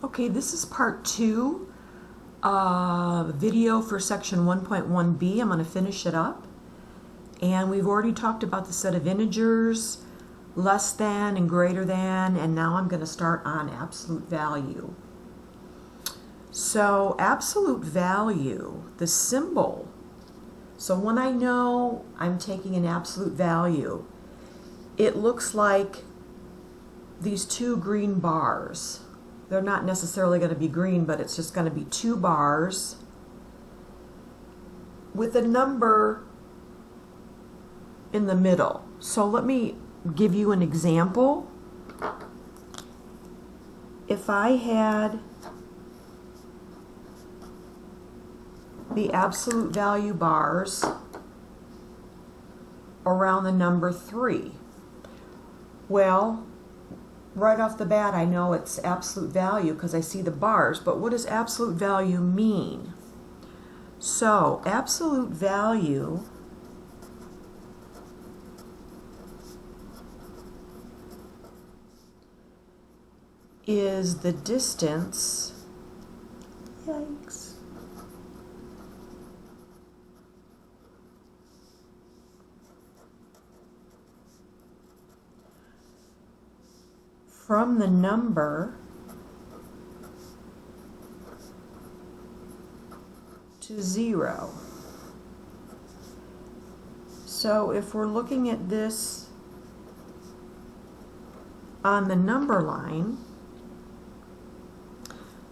Okay, this is part 2 video for section 1.1b. I'm going to finish it up. And we've already talked about the set of integers, less than and greater than, and now I'm going to start on absolute value. So absolute value, the symbol. So when I know I'm taking an absolute value, it looks like these two green bars. They're not necessarily going to be green, but it's just going to be two bars with a number in the middle. So let me give you an example. If I had the absolute value bars around the number 3, well, right off the bat, I know it's absolute value because I see the bars, but what does absolute value mean? So, absolute value is the distance, yikes, from the number to 0. So if we're looking at this on the number line,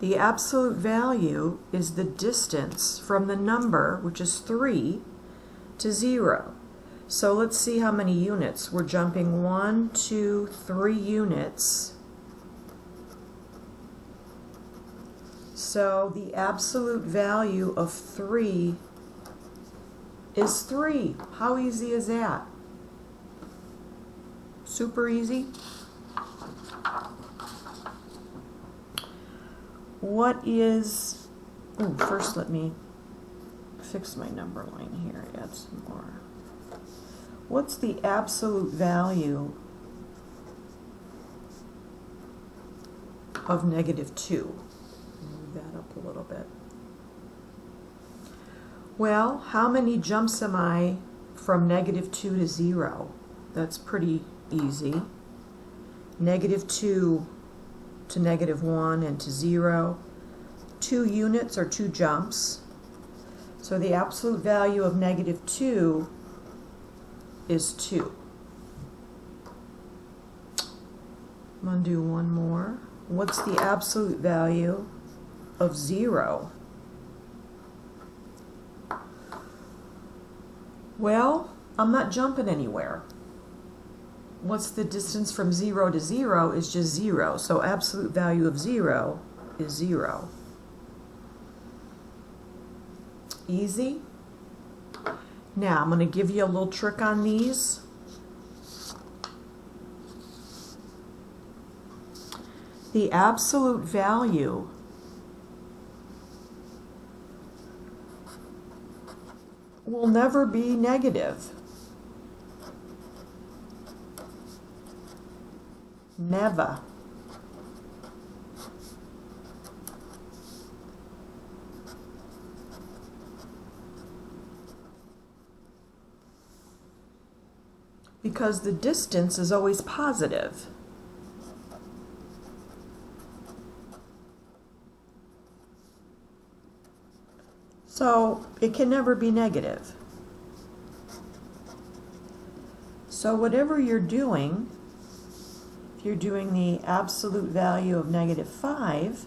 the absolute value is the distance from the number, which is 3, to 0. So let's see how many units. We're jumping 1, 2, 3 units. So the absolute value of 3 is 3. How easy is that? Super easy. What is, first let me fix my number line here, add some more. What's the absolute value of -2? Move that up a little bit. Well, how many jumps am I from -2 to 0? That's pretty easy. -2 to -1 and to 0. 2 units or 2 jumps. So the absolute value of -2 is 2. I'm going to do one more. What's the absolute value of 0? Well, I'm not jumping anywhere. What's the distance from 0 to 0 is just 0. So absolute value of 0 is 0. Easy? Now, I'm going to give you a little trick on these. The absolute value will never be negative. Never. Because the distance is always positive. So it can never be negative. So whatever you're doing, if you're doing the absolute value of -5,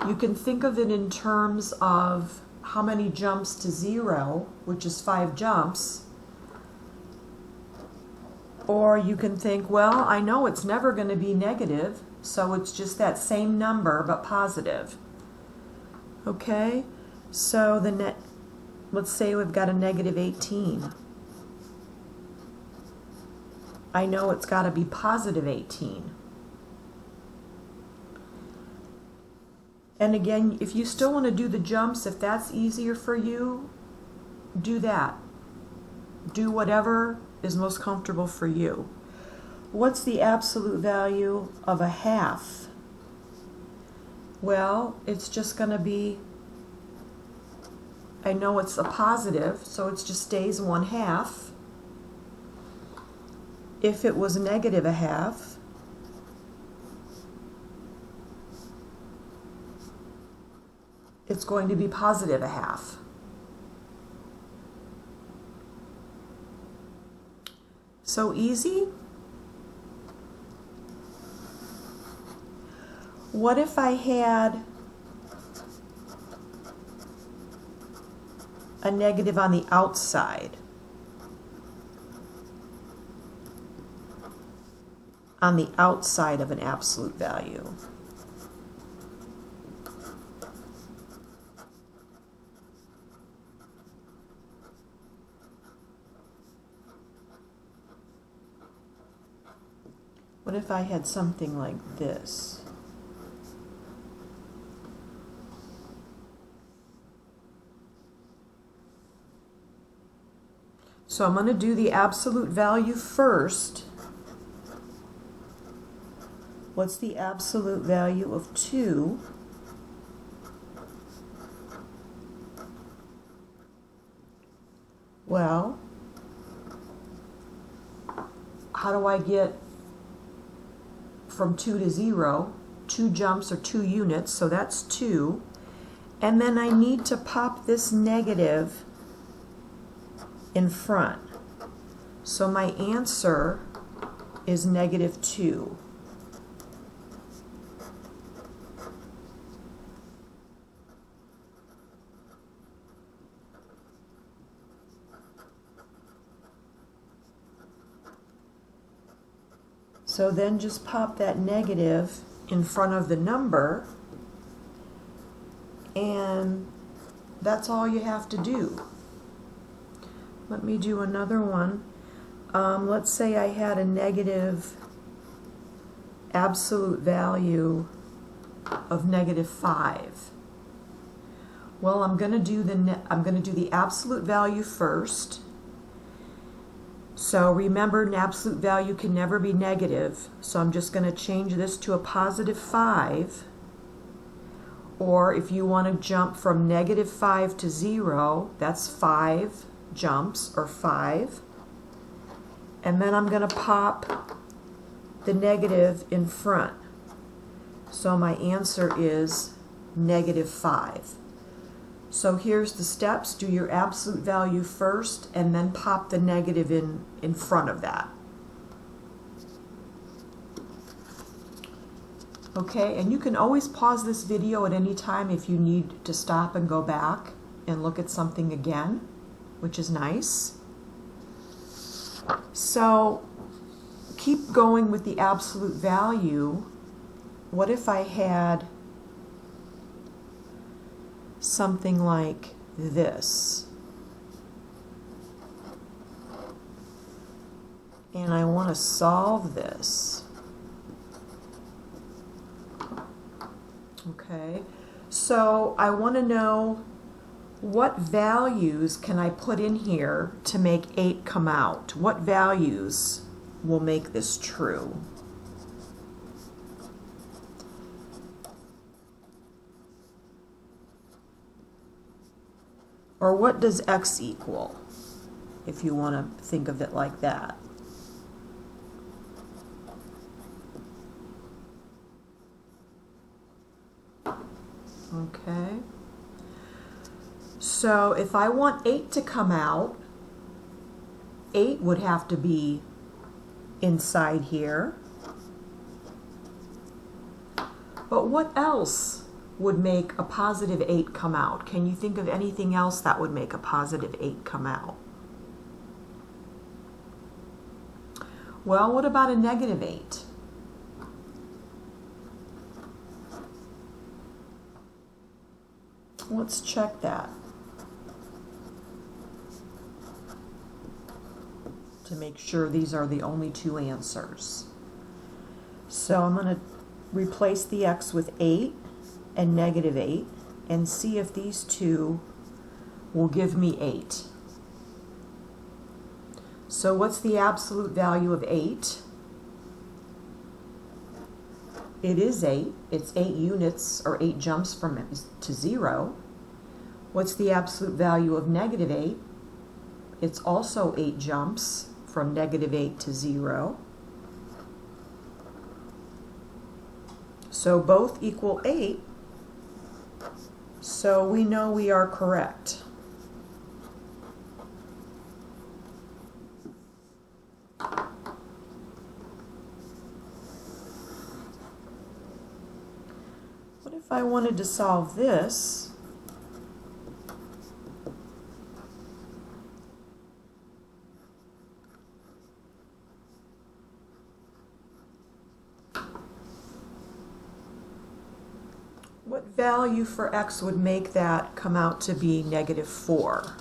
you can think of it in terms of how many jumps to 0, which is 5 jumps. Or you can think, well, I know it's never going to be negative, so it's just that same number but positive. Okay? So let's say we've got a -18. I know it's got to be +18. And again, if you still want to do the jumps, if that's easier for you, do that. Do whatever is most comfortable for you. What's the absolute value of a half? Well, it's just going to be, I know it's a positive, so it just stays 1/2. If it was negative 1/2, it's going to be positive 1/2. So easy. What if I had a negative on the outside? On the outside of an absolute value. What if I had something like this? So I'm going to do the absolute value first. What's the absolute value of 2? Well, how do I get from 2 to 0? 2 jumps or 2 units, so that's 2. And then I need to pop this negative in front. So my answer is -2. So then just pop that negative in front of the number, and that's all you have to do. Let me do another one. Let's say I had a negative absolute value of -5. Well, I'm going to do the absolute value first. So remember, an absolute value can never be negative. So I'm just going to change this to a +5. Or if you want to jump from -5 to 0, that's 5 jumps, or 5. And then I'm going to pop the negative in front. So my answer is -5. So here's the steps. Do your absolute value first, and then pop the negative in front of that. Okay, and you can always pause this video at any time if you need to stop and go back and look at something again, which is nice. So keep going with the absolute value. What if I had something like this? And I want to solve this. Okay, so I want to know what values can I put in here to make 8 come out? What values will make this true? Or what does x equal, if you want to think of it like that? Okay. So if I want 8 to come out, 8 would have to be inside here. But what else would make a +8 come out? Can you think of anything else that would make a +8 come out? Well, what about a -8? Let's check that to make sure these are the only 2 answers. So I'm going to replace the x with 8 and -8 and see if these 2 will give me 8. So what's the absolute value of 8? It is 8. It's 8 units or 8 jumps from to 0. What's the absolute value of negative 8? It's also 8 jumps from negative 8 to 0. So both equal 8. So we know we are correct. What if I wanted to solve this? What value for x would make that come out to be negative 4?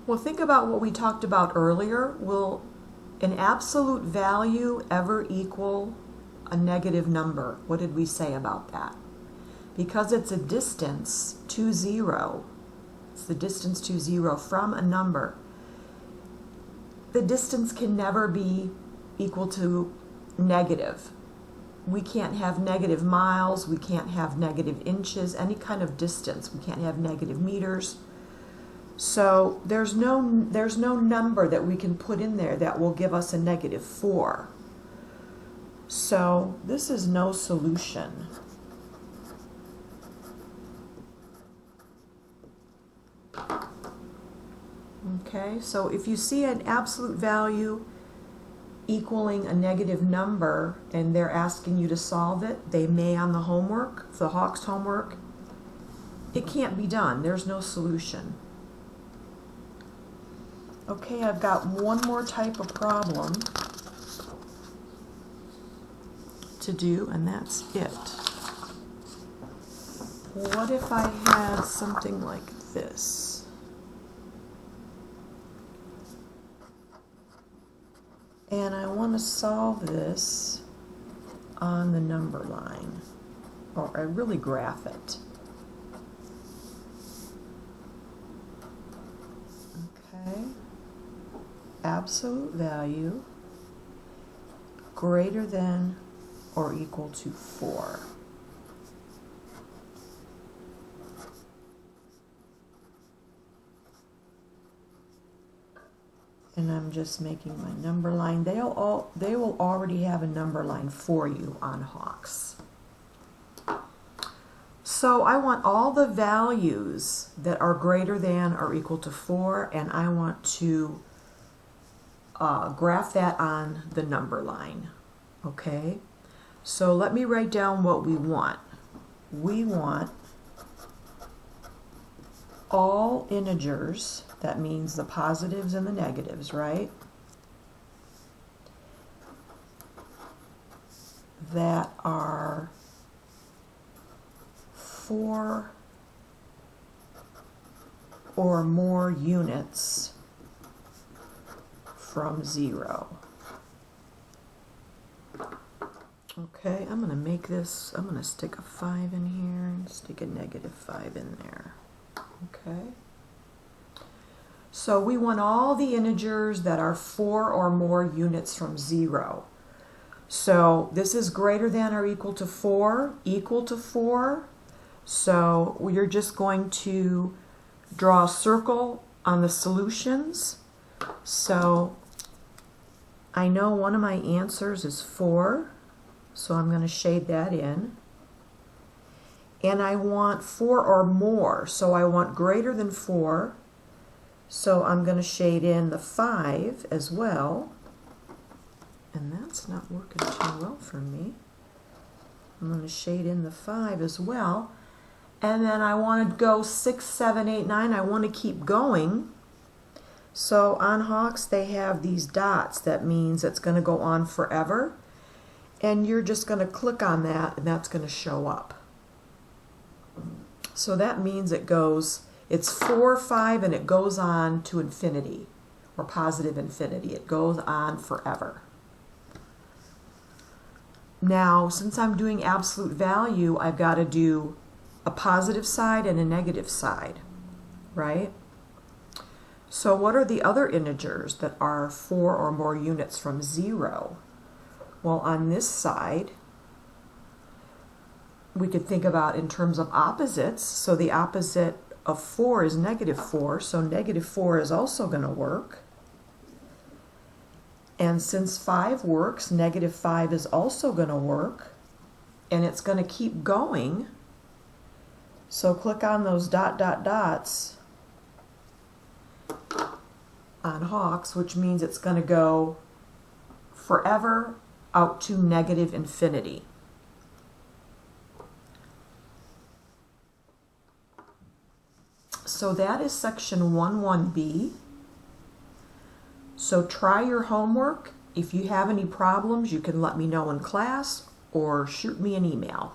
Well, think about what we talked about earlier. Will an absolute value ever equal a negative number? What did we say about that? Because it's a distance to 0, it's the distance to 0 from a number, the distance can never be equal to negative. We can't have negative miles, we can't have negative inches, any kind of distance. We can't have negative meters. So there's no number that we can put in there that will give us a negative 4. So this is no solution. Okay, so if you see an absolute value equaling a negative number and they're asking you to solve it, they may on the homework, the Hawks homework, it can't be done. There's no solution. Okay, I've got one more type of problem to do, and that's it. What if I had something like this? And I want to solve this on the number line, or I really graph it. Okay. Absolute value greater than or equal to 4. And I'm just making my number line. They will already have a number line for you on Hawks. So I want all the values that are greater than or equal to 4, and I want to graph that on the number line. Okay? So let me write down what we want. We want all integers, that means the positives and the negatives, right? That are 4 or more units from 0. Okay, I'm going to make this, I'm going to stick a 5 in here and stick a negative 5 in there. Okay. So we want all the integers that are 4 or more units from 0. So this is greater than or equal to 4, equal to 4. So you're just going to draw a circle on the solutions. So I know one of my answers is 4, so I'm going to shade that in. And I want 4 or more, so I want greater than 4. So I'm going to shade in the 5 as well. And that's not working too well for me. I'm going to shade in the 5 as well. And then I want to go 6, 7, 8, 9. I want to keep going. So on Hawks, they have these dots. That means it's going to go on forever. And you're just going to click on that, and that's going to show up. So that means it goes, it's 4, 5, and it goes on to infinity, or positive infinity. It goes on forever. Now, since I'm doing absolute value, I've got to do a positive side and a negative side, right? So what are the other integers that are 4 or more units from 0? Well, on this side, we could think about in terms of opposites. So the opposite of 4 is -4, so -4 is also going to work. And since 5 works, -5 is also going to work. And it's going to keep going. So click on those dots on Hawks, which means it's going to go forever out to -infinity. So that is section 1.1b. So try your homework. If you have any problems, you can let me know in class or shoot me an email.